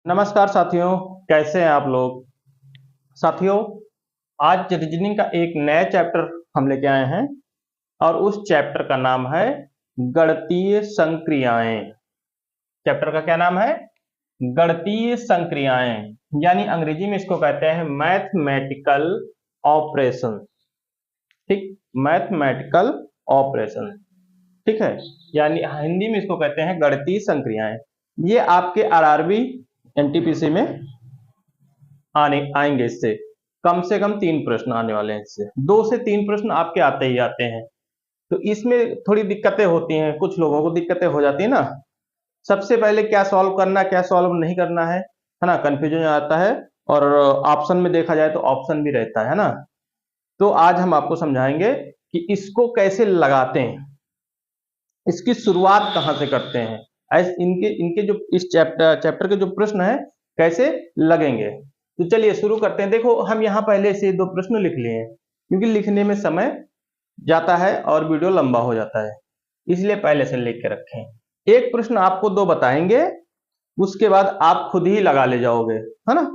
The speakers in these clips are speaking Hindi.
नमस्कार साथियों, कैसे हैं आप लोग। साथियों, आज रीजनिंग का एक नया चैप्टर हम लेके आए हैं और उस चैप्टर का नाम है गणितीय संक्रियाएं। चैप्टर का क्या नाम है? गणितीय संक्रियाएं, यानी अंग्रेजी में इसको कहते हैं मैथमेटिकल ऑपरेशन। ठीक, मैथमेटिकल ऑपरेशन। ठीक है, यानी हिंदी में इसको कहते हैं गणितीय संक्रियाएं। ये आपके आरआरबी एनटीपीसी में आने आएंगे। इससे कम से कम 3 प्रश्न आने वाले हैं। इससे 2 से 3 प्रश्न आपके आते ही आते हैं। तो इसमें थोड़ी दिक्कतें होती हैं, कुछ लोगों को दिक्कतें हो जाती है ना। सबसे पहले क्या सॉल्व करना, क्या सॉल्व नहीं करना है ना, कंफ्यूजन आता है। और ऑप्शन में देखा जाए तो ऑप्शन भी रहता है ना। तो आज हम आपको समझाएंगे कि इसको कैसे लगाते हैं, इसकी शुरुआत कहां से करते हैं, ऐसे इनके इनके जो इस चैप्टर के जो प्रश्न है कैसे लगेंगे। तो चलिए शुरू करते हैं। देखो, हम यहाँ पहले से 2 प्रश्न लिख लिए हैं, क्योंकि लिखने में समय जाता है और वीडियो लंबा हो जाता है, इसलिए पहले से लिख के रखें। एक प्रश्न आपको 2 बताएंगे, उसके बाद आप खुद ही लगा ले जाओगे, है ना।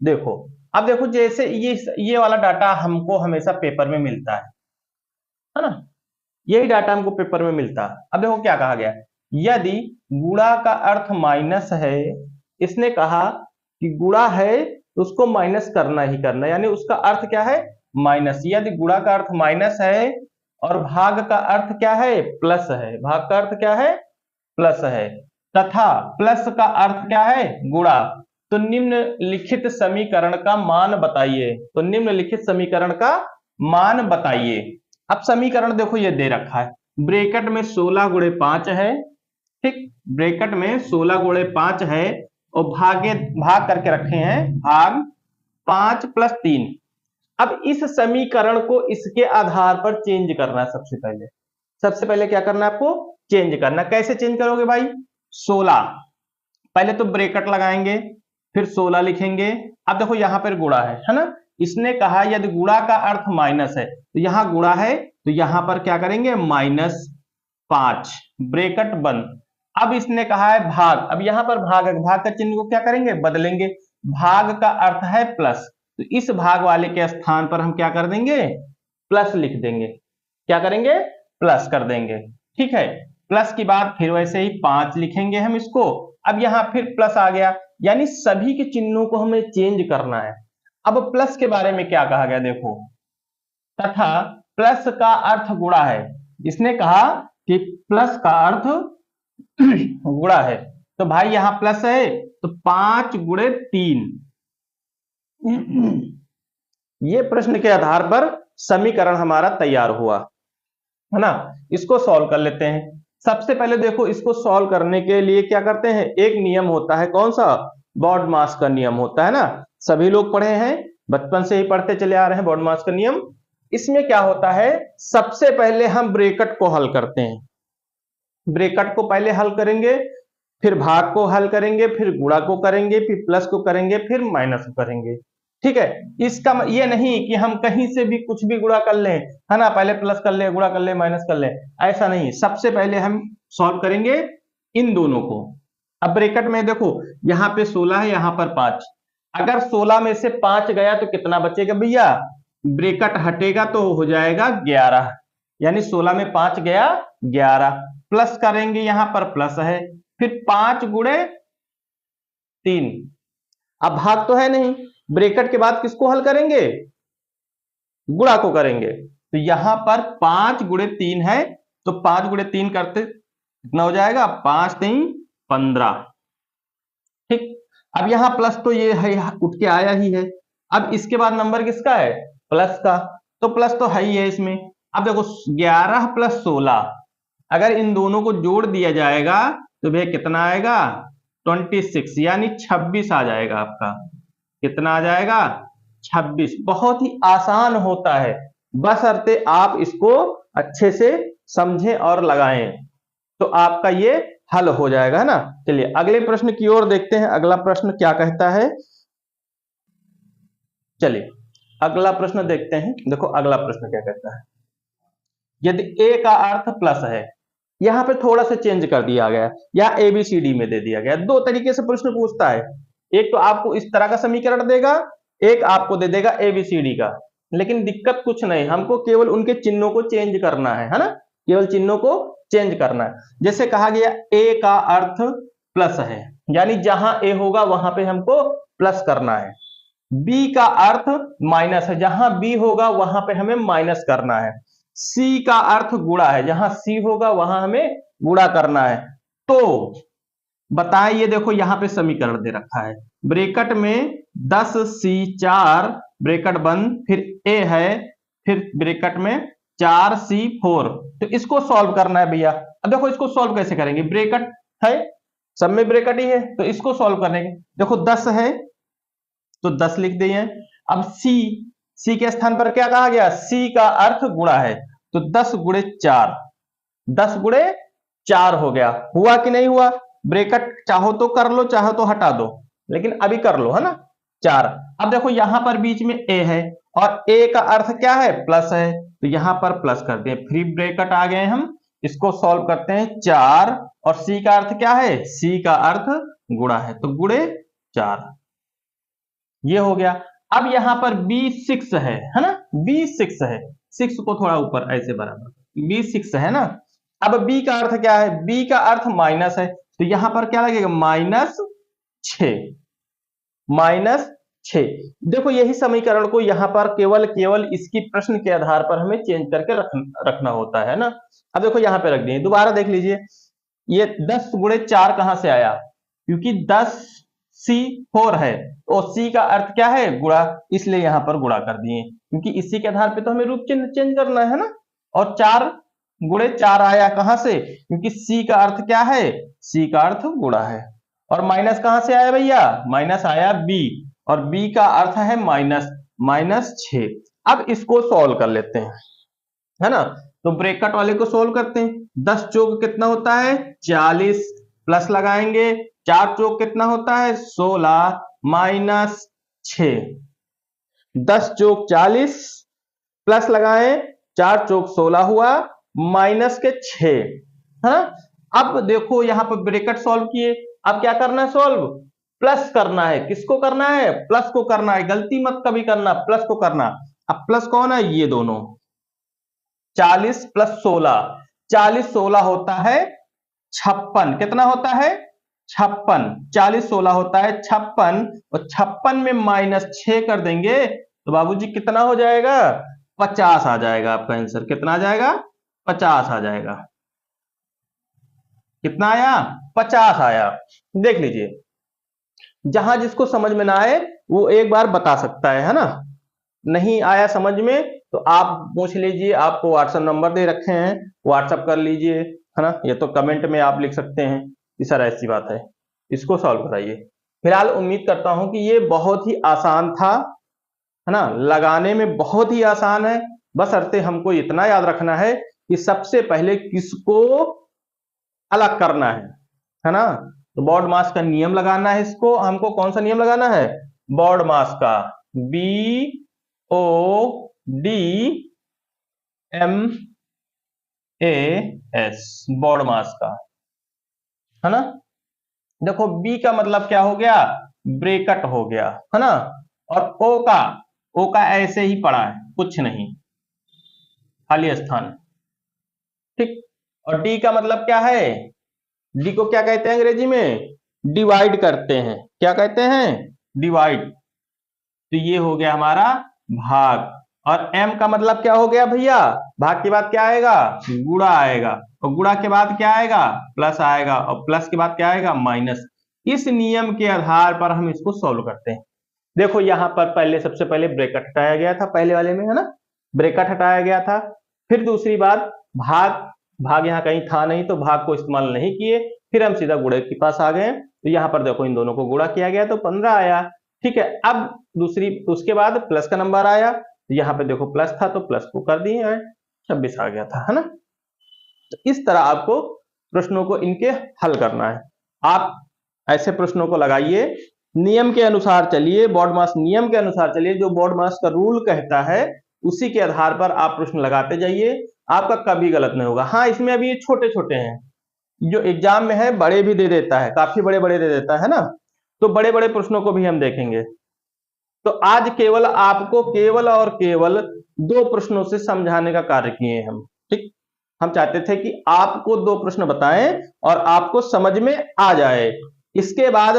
देखो, अब देखो, जैसे ये वाला डाटा हमको हमेशा पेपर में मिलता है ना। यही डाटा हमको पेपर में मिलता है। अब देखो क्या कहा गया, यदि गुणा का अर्थ माइनस है, इसने कहा कि गुणा है तो उसको माइनस करना ही करना, यानी उसका अर्थ क्या है, माइनस। यदि गुणा का अर्थ माइनस है और भाग का अर्थ क्या है, प्लस है, भाग का अर्थ क्या है, प्लस है, तथा प्लस का अर्थ क्या है, गुणा, तो निम्नलिखित समीकरण का मान बताइए। तो निम्नलिखित समीकरण का मान बताइए। अब समीकरण देखो ये दे रखा है, ब्रैकेट में 16 गुणे 5 है। ठीक, ब्रैकेट में 16 गुणे 5 है और भाग करके रखे हैं, भाग 5 प्लस 3। अब इस समीकरण को इसके आधार पर चेंज करना है। सबसे पहले क्या करना है आपको, चेंज करना। कैसे चेंज करोगे भाई, 16 पहले तो ब्रैकेट लगाएंगे, फिर 16 लिखेंगे। अब देखो यहां पर गुणा है ना। इसने कहा यदि गुणा का अर्थ माइनस है, तो यहां गुणा है तो यहां पर क्या करेंगे, -5, ब्रैकेट बंद। अब इसने कहा है भाग, अब यहां पर भाग का चिन्ह को क्या करेंगे, बदलेंगे। भाग का अर्थ है प्लस, तो इस भाग वाले के स्थान पर हम क्या कर देंगे, प्लस लिख देंगे। क्या करेंगे, प्लस कर देंगे। ठीक है, प्लस के बाद फिर वैसे ही 5 लिखेंगे हम इसको। अब यहां फिर प्लस आ गया, यानी सभी के चिन्हों को हमें चेंज करना है। अब प्लस के बारे में क्या कहा गया, देखो, तथा प्लस का अर्थ गुणा है। इसने कहा कि प्लस का अर्थ गुणा है, तो भाई यहां प्लस है तो 5 गुणे 3। ये प्रश्न के आधार पर समीकरण हमारा तैयार हुआ, है ना। इसको सॉल्व कर लेते हैं। सबसे पहले देखो, इसको सॉल्व करने के लिए क्या करते हैं, एक नियम होता है, कौन सा, बॉडमास का नियम होता है ना। सभी लोग पढ़े हैं, बचपन से ही पढ़ते चले आ रहे हैं बॉडमास का नियम। इसमें क्या होता है, सबसे पहले हम ब्रैकेट को हल करते हैं। ब्रैकेट को पहले हल करेंगे, फिर भाग को हल करेंगे, फिर गुणा को करेंगे, फिर प्लस को करेंगे, फिर माइनस को करेंगे। ठीक है, इसका ये नहीं कि हम कहीं से भी कुछ भी गुणा कर लें, है ना, पहले प्लस कर ले, गुणा कर ले, माइनस कर ले, ऐसा नहीं। सबसे पहले हम सॉल्व करेंगे इन दोनों को। अब ब्रैकेट में देखो, यहाँ पे 16 है, यहाँ पर 5। अगर 16 में से 5 गया तो कितना बचेगा भैया, ब्रैकेट हटेगा तो हो जाएगा 11, यानी 16 में 5 गया 11। प्लस करेंगे, यहां पर प्लस है, फिर 5 गुणे 3। अब भाग तो है नहीं, ब्रैकेट के बाद किसको हल करेंगे, गुणा को करेंगे। तो यहां पर 5 गुणे 3 है, तो 5 गुणे 3 करते कितना हो जाएगा, 5 3 15। ठीक, अब यहां प्लस तो ये है, उठ के आया ही है। अब इसके बाद नंबर किसका है, प्लस का, तो प्लस तो है ही है इसमें। अब देखो 11 प्लस 16, अगर इन दोनों को जोड़ दिया जाएगा तो भैया कितना आएगा, 26, यानी 26 आ जाएगा आपका। कितना आ जाएगा, 26। बहुत ही आसान होता है, बशर्ते आप इसको अच्छे से समझें और लगाएं तो आपका ये हल हो जाएगा, है ना। चलिए अगले प्रश्न की ओर देखते हैं, अगला प्रश्न क्या कहता है। चलिए अगला प्रश्न देखते हैं। देखो अगला प्रश्न क्या कहता है, यदि ए का अर्थ प्लस है, यहां पे थोड़ा सा चेंज कर दिया गया, या एबीसीडी में दे दिया गया। 2 तरीके से प्रश्न पूछता है, एक तो आपको इस तरह का समीकरण देगा, एक आपको दे देगा एबीसीडी का। लेकिन दिक्कत कुछ नहीं, हमको केवल उनके चिन्हों को चेंज करना है ना, केवल चिन्हों को चेंज करना है। जैसे कहा गया ए का अर्थ प्लस है, यानी जहां ए होगा वहां पे हमको प्लस करना है। बी का अर्थ माइनस है, जहां बी होगा वहां पे हमें माइनस करना है। सी का अर्थ गुणा है, जहां सी होगा वहां हमें गुणा करना है। तो बताए, ये देखो यहां पे समीकरण दे रखा है, ब्रैकेट में 10C4 ब्रैकेट बंद, फिर ए है, फिर ब्रैकेट में 4C4। तो इसको सॉल्व करना है भैया। अब देखो इसको सॉल्व कैसे करेंगे, ब्रैकेट है, सब में ब्रैकेट ही है, तो इसको सॉल्व करने के देखो 10 है तो 10 लिख दिए। अब सी के स्थान पर क्या कहा गया, सी का अर्थ गुणा है, तो 10 गुणे 4, 10 गुणे 4 हो गया। हुआ कि नहीं हुआ, ब्रैकेट चाहो तो कर लो, चाहो तो हटा दो, लेकिन अभी कर लो, है ना, 4। अब देखो यहां पर बीच में ए है, और ए का अर्थ क्या है, प्लस है, तो यहां पर प्लस करते हैं, फ्री ब्रैकेट आ गए हम। इसको सॉल्व करते हैं, 4 और सी का अर्थ क्या है, सी का अर्थ गुणा है, तो गुणे 4, ये हो गया। अब यहां पर B6 है ना, B6 है, 6 को थोड़ा ऊपर ऐसे बराबर, B6 है ना। अब B का अर्थ क्या है, B का अर्थ माइनस है, तो यहां पर क्या लगेगा, -6, -6। देखो यही समीकरण को यहां पर केवल इसकी प्रश्न के आधार पर हमें चेंज करके रखना होता है ना। अब देखो यहां पे रख दिए, दोबारा देख लीजिए, ये 10 गुणे 4 कहां से आया, क्योंकि 10C4 है, और सी का अर्थ क्या है, गुणा, इसलिए यहां पर गुणा कर दिए, क्योंकि इसी के आधार पे तो हमें रूप चिन्ह चेंज करना है ना। और 4 गुणे 4 आया कहां से, क्योंकि सी का अर्थ क्या है, सी का अर्थ गुणा है। और माइनस कहां से आया भैया, माइनस आया बी, और बी का अर्थ है -6। अब इसको सॉल्व कर लेते हैं, है ना। तो ब्रैकेट वाले को सॉल्व करते हैं, 10 चौक कितना होता है 40, प्लस लगाएंगे, 4 चौक कितना होता है 16, -6, 10 चौक 40, प्लस लगाएं, 4 चौक 16 हुआ, -6, हाँ। अब देखो यहां पर ब्रैकेट सॉल्व किए, अब क्या करना है, सॉल्व प्लस करना है, किसको करना है, प्लस को करना है, गलती मत कभी करना, प्लस को करना। अब प्लस कौन है, ये दोनों, 40 + 16, 40 16 होता है 56, कितना होता है 56, 40 16 होता है 56, और 56 में -6 कर देंगे तो बाबूजी कितना हो जाएगा, 50 आ जाएगा। आपका आंसर कितना आ जाएगा, 50 आ जाएगा। कितना आया, 50 आया। देख लीजिए, जहां जिसको समझ में ना आए वो एक बार बता सकता है ना। नहीं आया समझ में तो आप पूछ लीजिए, आपको व्हाट्सएप नंबर दे रखे हैं, व्हाट्सएप कर लीजिए, है ना। ये तो कमेंट में आप लिख सकते हैं कि सर ऐसी बात है, इसको सॉल्व कराइए। फिलहाल उम्मीद करता हूं कि ये बहुत ही आसान था, है ना, लगाने में बहुत ही आसान है। बस अर्थे हमको इतना याद रखना है कि सबसे पहले किसको अलग करना है ना। तो बॉड मास का नियम लगाना है, इसको हमको कौन सा नियम लगाना है, बॉड मास का, BODMAS, बॉड मास का, है ना। देखो बी का मतलब क्या हो गया, ब्रैकेट हो गया, है ना। और ओ का ऐसे ही पड़ा है, कुछ नहीं, खाली स्थान, ठीक। और डी का मतलब क्या है, डी को क्या कहते हैं अंग्रेजी में, डिवाइड करते हैं, क्या कहते हैं, डिवाइड। तो ये हो गया हमारा भाग। और एम का मतलब क्या हो गया भैया, भाग के बाद क्या आएगा, गुणा आएगा, और गुणा के बाद क्या आएगा, प्लस आएगा, और प्लस के बाद क्या आएगा, माइनस। इस नियम के आधार पर हम इसको सॉल्व करते हैं। देखो यहां पर सबसे पहले ब्रैकेट हटाया गया था, पहले वाले में, है ना, ब्रैकेट हटाया गया था। फिर दूसरी बात, भाग यहाँ कहीं था नहीं तो भाग को इस्तेमाल नहीं किए, फिर हम सीधा गुणे के पास आ गए। तो यहाँ पर देखो इन दोनों को गुणा किया गया तो 15 आया, ठीक है। अब उसके बाद प्लस का नंबर आया, तो यहाँ पे देखो प्लस था तो प्लस को कर दिए, 26 आ गया था, है ना। तो इस तरह आपको प्रश्नों को इनके हल करना है। आप ऐसे प्रश्नों को लगाइए, नियम के अनुसार चलिए, बॉड मास नियम के अनुसार चलिए, जो बॉड मास का रूल कहता है उसी के आधार पर आप प्रश्न लगाते जाइए, आपका कभी गलत नहीं होगा। हाँ, इसमें अभी छोटे छोटे हैं, जो एग्जाम में है बड़े भी दे देता है, काफी बड़े बड़े दे देता है ना, तो बड़े बड़े प्रश्नों को भी हम देखेंगे। तो आज केवल आपको केवल और केवल 2 प्रश्नों से समझाने का कार्य किए हम। ठीक, हम चाहते थे कि आपको 2 प्रश्न बताएं और आपको समझ में आ जाए। इसके बाद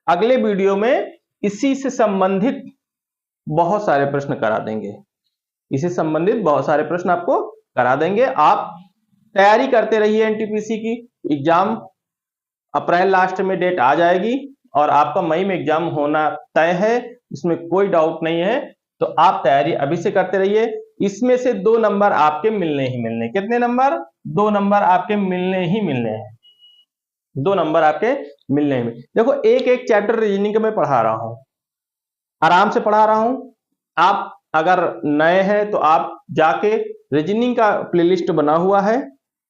अगले वीडियो में इसी से संबंधित बहुत सारे प्रश्न करा देंगे। इसी संबंधित बहुत सारे प्रश्न आपको करा देंगे। आप तैयारी करते रहिए एनटीपीसी की। एग्जाम अप्रैल लास्ट में डेट आ जाएगी और आपका मई में एग्जाम होना तय है, इसमें कोई डाउट नहीं है। तो आप तैयारी अभी से करते रहिए। इसमें से 2 नंबर आपके मिलने ही मिलने। कितने नंबर? 2 नंबर आपके मिलने ही मिलने हैं। 2 नंबर आपके मिलने ही। देखो, एक एक चैप्टर रीजनिंग का मैं पढ़ा रहा हूं, आराम से पढ़ा रहा हूं। आप अगर नए हैं तो आप जाके रीजनिंग का प्लेलिस्ट बना हुआ है,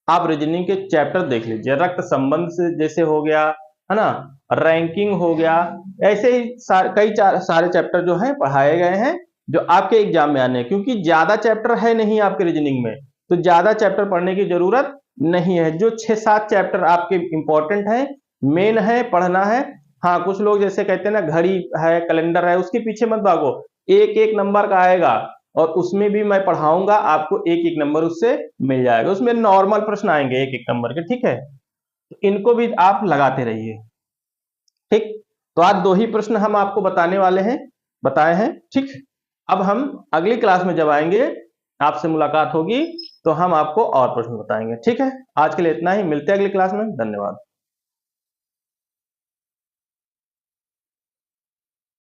आप रीजनिंग के चैप्टर देख लीजिए। रक्त संबंध से जैसे हो गया, है ना, रैंकिंग हो गया, ऐसे ही सारे चैप्टर जो हैं पढ़ाए गए हैं जो आपके एग्जाम में आने हैं। क्योंकि ज्यादा चैप्टर है नहीं आपके रीजनिंग में, तो ज्यादा चैप्टर पढ़ने की जरूरत नहीं है। जो 6-7 चैप्टर आपके इंपॉर्टेंट है, मेन है, पढ़ना है। हाँ, कुछ लोग जैसे कहते हैं ना, घड़ी है, कैलेंडर है, उसके पीछे मत भागो। एक एक नंबर का आएगा और उसमें भी मैं पढ़ाऊंगा, आपको एक एक नंबर उससे मिल जाएगा। उसमें नॉर्मल प्रश्न आएंगे एक एक नंबर के, ठीक है। इनको भी आप लगाते रहिए। ठीक, तो आज 2 ही प्रश्न हम आपको बताए हैं। ठीक, अब हम अगली क्लास में जब आएंगे, आपसे मुलाकात होगी, तो हम आपको और प्रश्न बताएंगे। ठीक है, आज के लिए इतना ही। मिलते हैं अगली क्लास में। धन्यवाद।